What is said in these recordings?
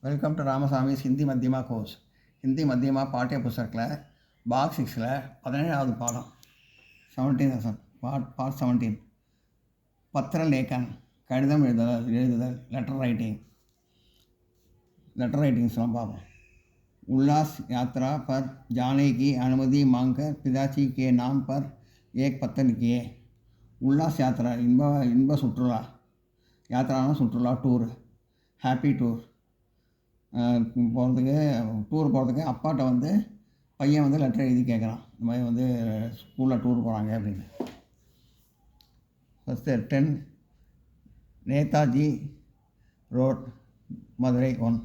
Welcome to Ramasamy's Hindi Madhyama course. Hindi Madhyama பாட்டிய புஸ்தகத்தில் பாக் 6ல் 17வது பாடம் 17 பார்ட் 17 பத்திர லேக்கன் கடிதம் எழுதுதல் லெட்டர் ரைட்டிங்ஸ்லாம் பார்ப்போம். उल्लास यात्रा पर जाने की अनुमति मांगकर पिताजी के नाम पर एक पत्र लिखिए. उल्लास यात्रा इनब सुट्रुला यात्राना सुट्रुला टूर हैप्पी टूर போகிறதுக்கு டூர் போகிறதுக்கு அப்பாட்ட வந்து பையன் வந்து லெட்டர் எழுதி கேட்குறான். இந்த மாதிரி வந்து ஸ்கூலில் டூர் போகிறாங்க அப்படின்னு. ஃபஸ்ட்டு 10 நேதாஜி ரோட் மதுரை 1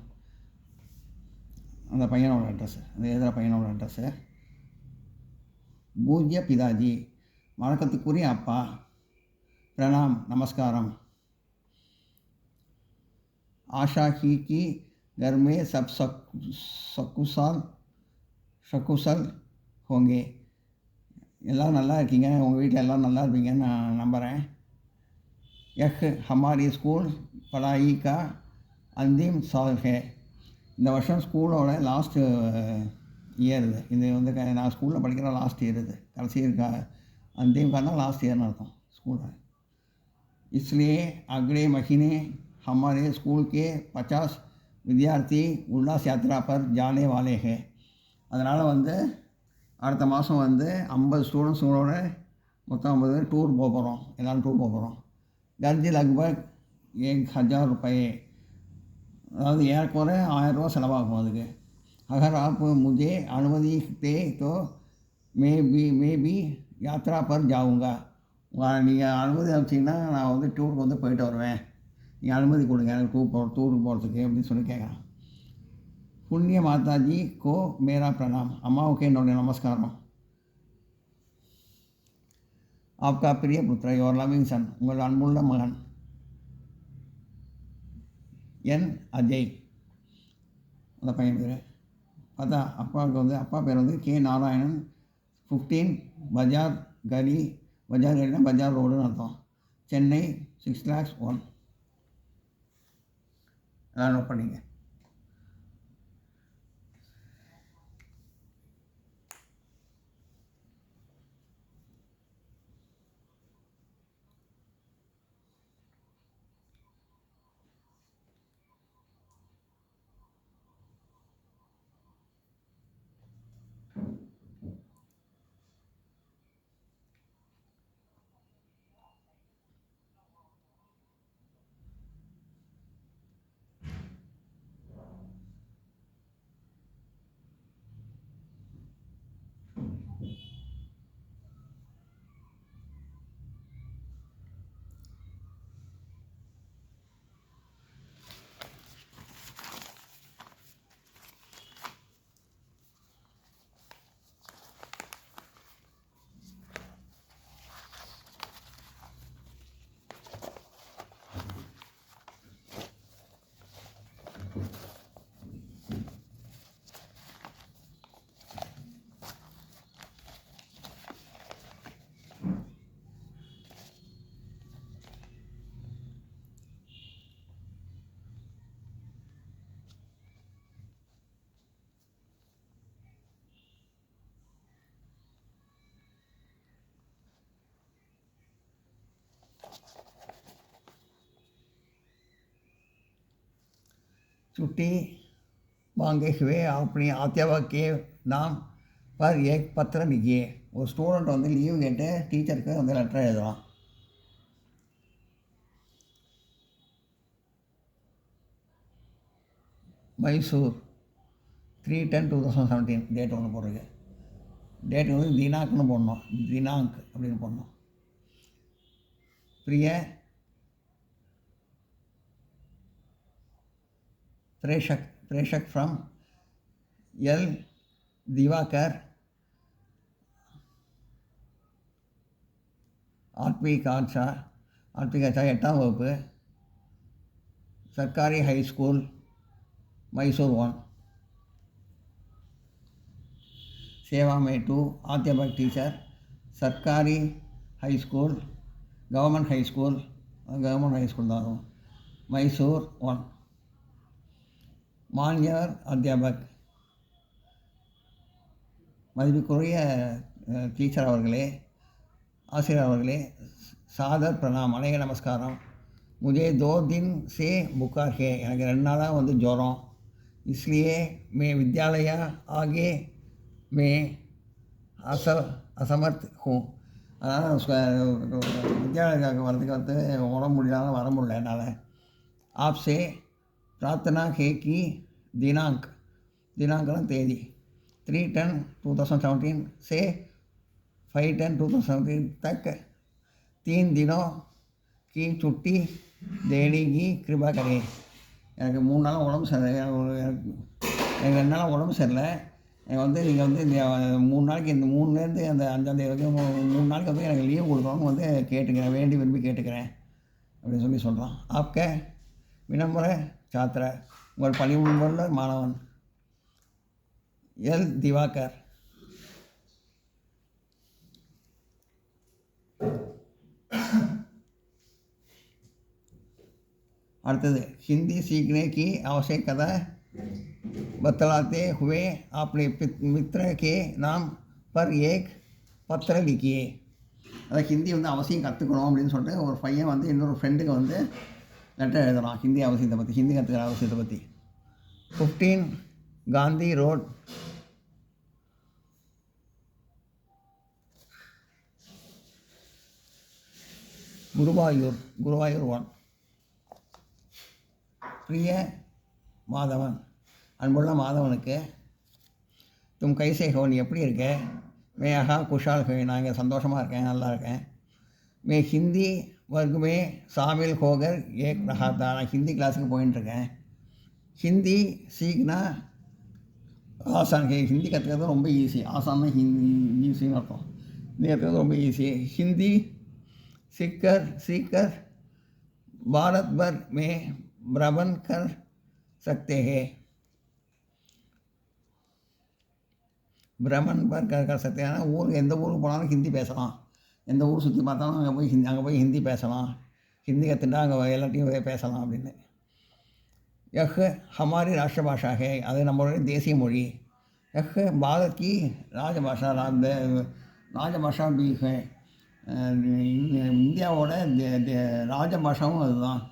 அந்த பையனோட அட்ரஸ்ஸு, அந்த எழுதுகிற பையனோட அட்ரஸ்ஸு. பூஜ்ய பிதாஜி வணக்கத்துக்குரிய அப்பா, பிரணாம் நமஸ்காரம். आशा ही कि घर में सब सकुशल होंगे. எல்லோரும் நல்லா இருக்கீங்க, உங்கள் வீட்டில் எல்லோரும் நல்லா இருப்பீங்கன்னு நான் நம்புகிறேன். हमारी स्कूल पढ़ाई का अंतिम साल है. இந்த வருஷம் ஸ்கூலோட லாஸ்ட் இயர் இது வந்து நான் ஸ்கூலில் படிக்கிற லாஸ்ட் இயர் இது கடைசி இருக்கா. अंतिम का லாஸ்ட் இயர்னு அர்த்தம் ஸ்கூலில். इसलिए अगले महीने हमारे स्कूल के 50 विद्यार्थी उल्लास यात्रा पर जाने वाले हैं. அதனால் வந்து அடுத்த மாதம் வந்து 50 ஸ்டூடெண்ட்ஸுங்களோட மொத்தம் 50 பேர் டூர் போக போகிறோம். எல்லோரும் டூர் போக போகிறோம். கர்ஜி லக்பக் 1000 रुपये, அதாவது ஏறக்குறை 1000 ரூபா செலவாகும் அதுக்கு. அகர் ஆப் முझे अनुमति दे तो मैं भी यात्रा पर जाऊँगा. நீங்கள் அனுமதி அனுப்பிச்சிங்கன்னா நான் வந்து டூருக்கு வந்து போயிட்டு வருவேன், நீங்கள் அனுமதி கொடுங்க எனக்கு டூருக்கு போகிறதுக்கு அப்படின்னு சொல்லி கேட்குறான். புண்ணிய மாதாஜி கோ மேரா பிரணாம், அம்மாவுக்கு என்னுடைய நமஸ்காரம். ஆப்கா பிரிய புத்திர யுவர் லவ்விங் சன், உங்கள் அன்புள்ள மகன் என் அஜய், அந்த பையன் பேர். பார்த்தா அப்பாவுக்கு வந்து அப்பா பேர் வந்து கே நாராயணன். 15 பஜார் கலினா பஜார் ரோடுன்னு அர்த்தம். சென்னை 6,01,000. எல்லாம் நோட் பண்ணிங்க. छुट्टी मांगे हुए अपनी अध्यापक के नाम पर एक पत्र लिखिए. ஒரு ஸ்டூடெண்ட் வந்து லீவு கேட்டு டீச்சருக்கு வந்து லெட்டர் எழுதலாம். மைசூர் 3/10/2017 டேட் ஒன்று போடுறது. டேட் வந்து தினாங்க்னு போடணும், தினாங்க் அப்படின்னு போடணும். प्रिय प्रेषक फ्रॉम एल दिवाकर, आत्मिक आशा 8ाம் வகுப்பு, सरकारी हाई स्कूल मैसूर 1. सेवा में 2 अध्यापक टीचर, सरकारी high school government high school தான் मैसूर 1. மான்யவர் அத்தியாபக், மதிப்புக்குரிய டீச்சர் அவர்களே, ஆசிரியர் அவர்களே, சாதர் பிரணாம், அநேக நமஸ்காரம். मुझे 2 दिन से बुखार है, எனக்கு 2 நாளாக வந்து ஜுரம். इसलिए मैं विद्यालय आगे मैं असमर्थ हूँ. அதனால் வித்யாலயத்துக்கு வரதுக்கு உடம்பு முடியாத வர முடியல என்னால். आपसे प्रार्थना है कि दिनांक தேதி 3/10/2017 से 5/10/2017 तक 3 दिनों की छुट्टी देने की कृपा करें. எனக்கு 3 நாளாக உடம்பு சரியில்லை. எனக்கு 2 நாளாக உடம்பு சரியில்லை. எனக்கு வந்து நீங்கள் வந்து இந்த 3 நாளைக்கு, இந்த 3லேருந்து அந்த 5ஆம் தேதி வரைக்கும் 3 நாளைக்கு வந்து எனக்கு லீவ் கொடுக்கணும்னு வந்து கேட்டுக்கிறேன், வேண்டி விரும்பி கேட்டுக்கிறேன் அப்படின்னு சொல்லி சொல்கிறான். ஆப்க வினம்பர சாத்திர, உங்கள் பணிபுரிந்துள்ள மாணவன் எல் திவாகர். அடுத்தது, हिंदी सीखने की आवश्यकता बतलाते हुए अपने मित्र के नाम पर एक पत्र लिखिए. அதாவது ஹிந்தி வந்து அவசியம் கற்றுக்கணும் அப்படின்னு சொல்லிட்டு ஒரு பையன் வந்து இன்னொரு ஃப்ரெண்டுக்கு வந்து லெட்டர் எழுதலாம் ஹிந்தி அவசியத்தை பற்றி, ஹிந்தி கற்றுக்கிற அவசியத்தை பற்றி. 15 காந்தி ரோட், குருவாயூர் 1. பிரிய மாதவன், அன்புள்ள மாதவனுக்கு, தும் கைசே ஹோ, நீ எப்படி இருக்க? மேஹா குஷால் ஹே, நான் இங்கே சந்தோஷமாக இருக்கேன், நல்லா இருக்கேன். மே ஹிந்தி வர்க் மே ஷாமில் ஹோகர் ஏக் ரஹா தா, நான் ஹிந்தி கிளாஸுக்கு போயின்ட்டுருக்கேன். ஹிந்தி சீக்னா ஆசான் ஹே, ஹிந்தி கற்றுக்கிறது ரொம்ப ஈஸி. ஆசான்னா ஹிந்தி ஈஸின்னு அர்த்தம். ஹிந்தி கற்றுக்கிறது ரொம்ப ஈஸி. ஹிந்தி सीखकर भारत भर में भ्रमण कर सकते हैं. ஆனால் ஊருக்கு எந்த ஊருக்கு போனாலும் ஹிந்தி பேசலாம். எந்த ஊர் சுற்றி பார்த்தாலும் அங்கே போய் ஹிந்தி பேசலாம். ஹிந்தி கற்றுட்டா அங்கே எல்லாத்தையும் பேசலாம் அப்படின்னு. யஹ் ஹமாரி ராஷ்டிர பாஷா ஹே, அது நம்மளுடைய தேசிய மொழி. யஹ் பாரத் கி ராஜபாஷா, ராஜபாஷா பி ஹே, இந்தியாவோட ராஜபாஷாவும் அதுதான்,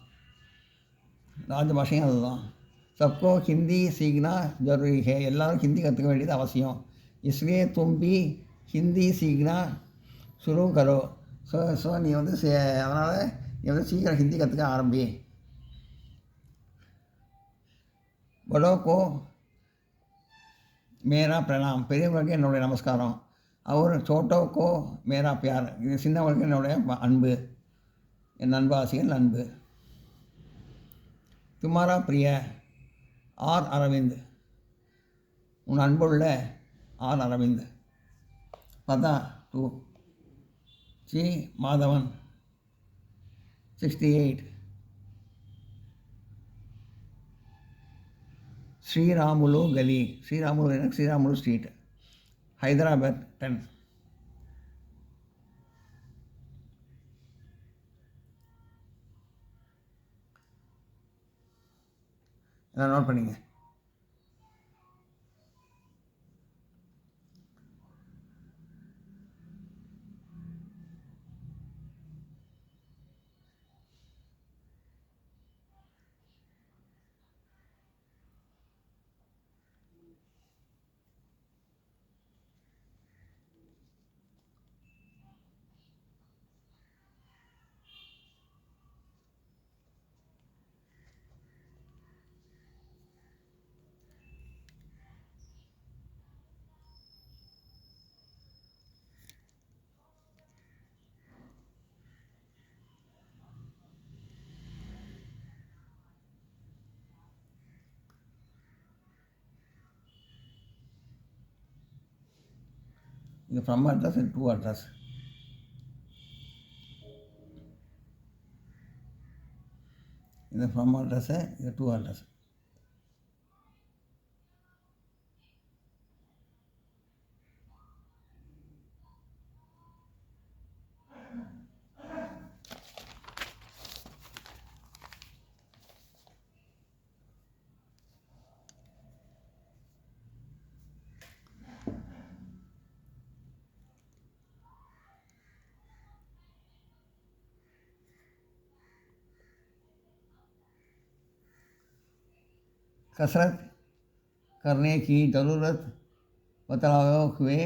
ராஜபாஷையும் அதுதான். சப்கோ ஹிந்தி சீக்னா ஜரூரி ஹே, எல்லோரும் ஹிந்தி கற்றுக்க வேண்டியது அவசியம். இஸ்லியே தும் பி ஹிந்தி சீக்னா சுரு கரோ. ஸோ நீ வந்து அதனால் நீ வந்து சீக்கிரம் ஹிந்தி கற்றுக்க ஆரம்பி. படோக்கோ மேரா பிரணாம், பெரியவர்களுக்கு என்னுடைய நமஸ்காரம். அவர் சோட்டோக்கோ மேரா பியார், இது சின்னவர்களுக்கு என்னுடைய அன்பு, என் அன்பாசிகள் அன்பு. துமாரா பிரிய ஆர் அரவிந்த், உன் அன்புள்ள ஆர் அரவிந்த். பதா 2 சி மாதவன் 68, ஸ்ரீராமுலு கலி, ஸ்ரீராமுலு ஸ்ட்ரீட், ஹைதராபாத் 10. எல்லாம் நோட் பண்ணிங்க. இது from address and to address. இது ஃப்ரம் அட்ரஸ்ஸு, இது டு அட்ரஸ். कसरत करने की ज़रूरत बतलाते हुए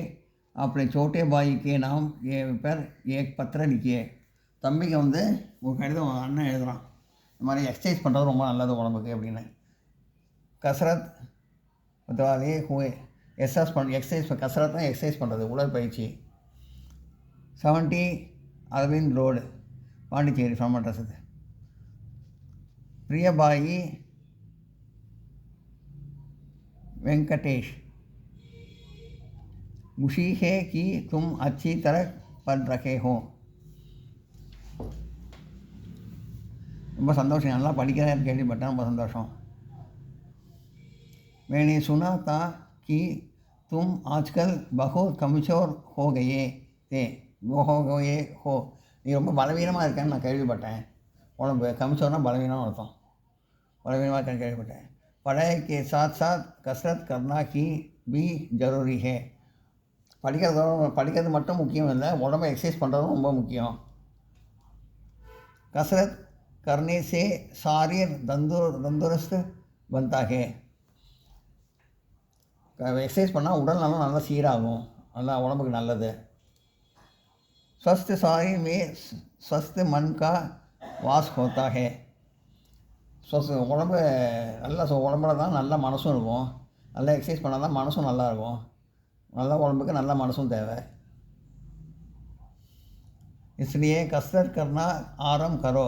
अपने छोटे भाई के नाम ये पर एक पत्र लिखिए. தம்பிக்கு வந்து ஒரு கடிதம் அண்ணன் எழுதுகிறான். இந்த மாதிரி எக்ஸசைஸ் பண்ணுறது ரொம்ப நல்லது உடம்புக்கு அப்படின்னு. கசரத் பத்தவாதே ஹுவே எக்ஸசைஸ் கசரத்னா எக்ஸசைஸ் பண்ணுறது உடற்பயிற்சி. 70 Aravind road Pondicherry from address. Priyabai Venkatesh, खुशी है कि तुम अच्छी तरह पढ़ रहे हो. ரொம்ப சந்தோஷம், நல்லா படிக்கிறேன்னு கேள்விப்பட்டேன், ரொம்ப சந்தோஷம். मैंने सुना था कि तुम आजकल बहुत कमज़ोर हो गए थे हो. நீ ரொம்ப பலவீனமாக இருக்கேன்னு நான் கேள்விப்பட்டேன். உடம்பு கமிச்சோன்னா பலவீனம் அர்த்தம். பலவீனமாக இருக்கேன்னு கேள்விப்பட்டேன். पढ़ाई के साथ साथ कसरत करना की भी ज़रूरी है. படிக்கிறது மட்டும் முக்கியம் இல்லை, உடம்பை எக்ஸசைஸ் பண்ணுறதும் ரொம்ப முக்கியம். कसरत करने से शरीर तंदुरुस्त बनता है. எக்ஸசைஸ் பண்ணால் உடல் நல்லா சீராகும், நல்லா உடம்புக்கு நல்லது. स्वस्थ शरीर में स्वस्थ मन का वास होता है. உடம்பு உடம்புல தான் நல்ல மனசும் இருக்கும். நல்லா எக்ஸசைஸ் பண்ணால் தான் மனசும் நல்லா இருக்கும். நல்ல உடம்புக்கு நல்ல மனசும் தேவை. इसलिए कसरत करना आरंभ करो.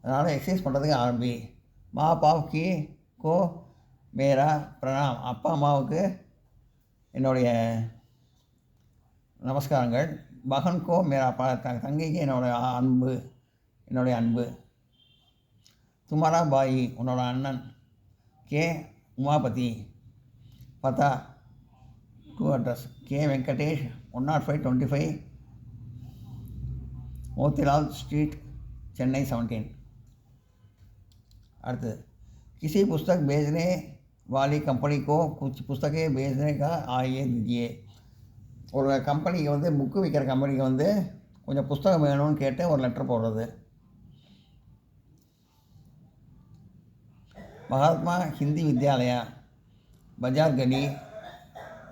அதனால் எக்ஸசைஸ் பண்ணுறதுக்கு ஆரம்பி. माँ बाप की को मेरा प्रणाम. அப்பா அம்மாவுக்கு என்னுடைய நமஸ்காரங்கள். பகன் கோ மேரா தங்கைக்கு என்னுடைய அன்பு. तुम्हारा भाई उन्होंने अन्न के उमापति. पता टू एड्रेस के वेंकटेश 10525 मोतीलाल स्ट्रीट चेन्नई 17. अर्थ किसी पुस्तक भेजने वाली कंपनी को कुछ पुस्तकें भेजने का आइए दीजिए. ஒரு கம்பெனிக்கு வந்து புக்கு விற்கிற கம்பெனிக்கு வந்து கொஞ்சம் புஸ்தகம் வேணும்னு கேட்டு ஒரு லெட்டர் போடுறது. महात्मा हिंदी विद्यालय बाजार गली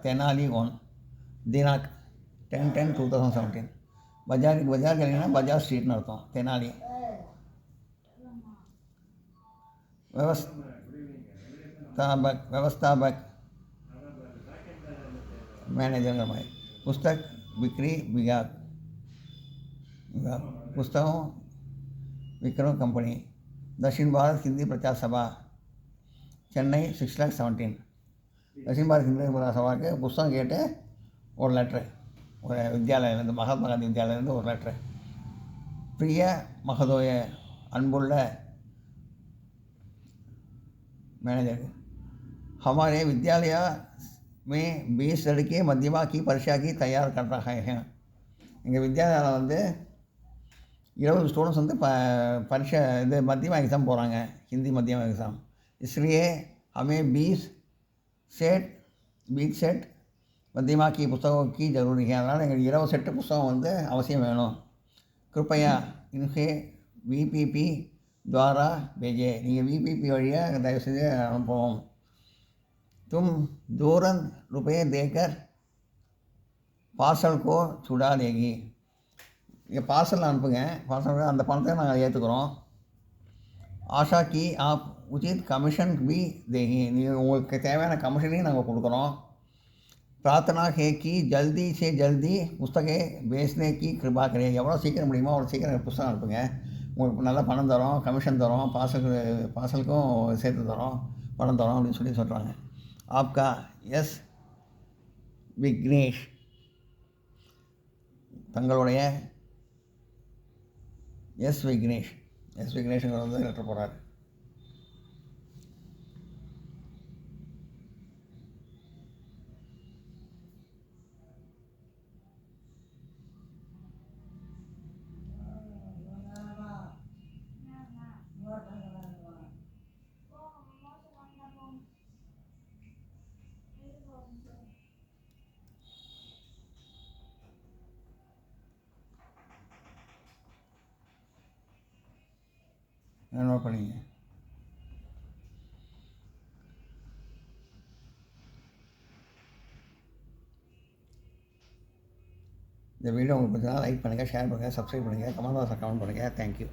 तेनाली 1 दिनांक 10/10/2017. बाजार गली ना बाजार स्ट्रीट अर्थम. तेनाली व्यवस्थापक मैनेजर पुस्तक बिक्री विभाग पुस्तकों विक्रम कंपनी. दक्षिण भारत हिंदी प्रचार सभा சென்னை 6,17. தட்சிண பாரத் ஹிந்தி பிரச்சார சபாவுக்கு புஸ்தகம் கேட்டு ஒரு லெட்ரு, ஒரு வித்யாலயிலேருந்து, மகாத்மா காந்தி வித்யாலயிலேருந்து ஒரு லெட்ரு. प्रिय महोदय, अनबुल्ल मैनेजर, हमारे विद्यालय में 20 लड़के मध्यमा की परीक्षा की तैयार कर रहे हैं. எங்கள் வித்யாலயில் வந்து 20 ஸ்டூடெண்ட்ஸ் வந்து பரீட்சை இது மத்தியமா எக்ஸாம் போகிறாங்க, ஹிந்தி மத்தியமா எக்ஸாம். इसलिए हमें 20 सेट मध्यमा की पुस्तकों की ज़रूरी है. அதனால் எங்களுக்கு 20 செட்டு புஸ்தகம் வந்து அவசியம் வேணும். कृपया इनके VPP द्वारा भेजे. நீங்கள் VPP வழியாக தயவு செஞ்சு அனுப்பவும். तुम तुरंत रुपये देकर पार्सल को छुड़ा देगी. நீங்கள் பார்சல் அனுப்புங்க, பார்சல் அந்த பணத்தை நாங்கள் ஏற்றுக்கிறோம். आशा की आप उचित कमीशन भी देंगे. நீங்கள் உங்களுக்கு தேவையான கமிஷனையும் நாங்கள் கொடுக்குறோம். प्रार्थना है कि जल्दी से जल्दी पुस्तकें बेचने की कृपा करें. எவ்வளோ சீக்கிரம் முடியுமோ அவ்வளோ சீக்கிரம் புத்தகம் அனுப்புங்க. உங்களுக்கு நல்ல பணம் தரோம், கமிஷன் தரோம், பார்சலுக்கும் சேர்த்து தரோம், பணம் தரோம் அப்படின்னு சொல்கிறாங்க. ஆப்கா எஸ் விக்னேஷ். தங்களுடைய எஸ் விக்னேஷ்ங்கிற வந்து லெட்டர் போகிறார். நோட் பண்ணிங்க. இந்த வீடியோ உங்களுக்கு பிடிச்சா லைக் பண்ணுங்கள், ஷேர் பண்ணுங்கள், சப்ஸ்கிரைப் பண்ணுங்கள், கமெண்ட் பாக்ஸில் கமெண்ட் பண்ணுங்கள். தேங்க்யூ.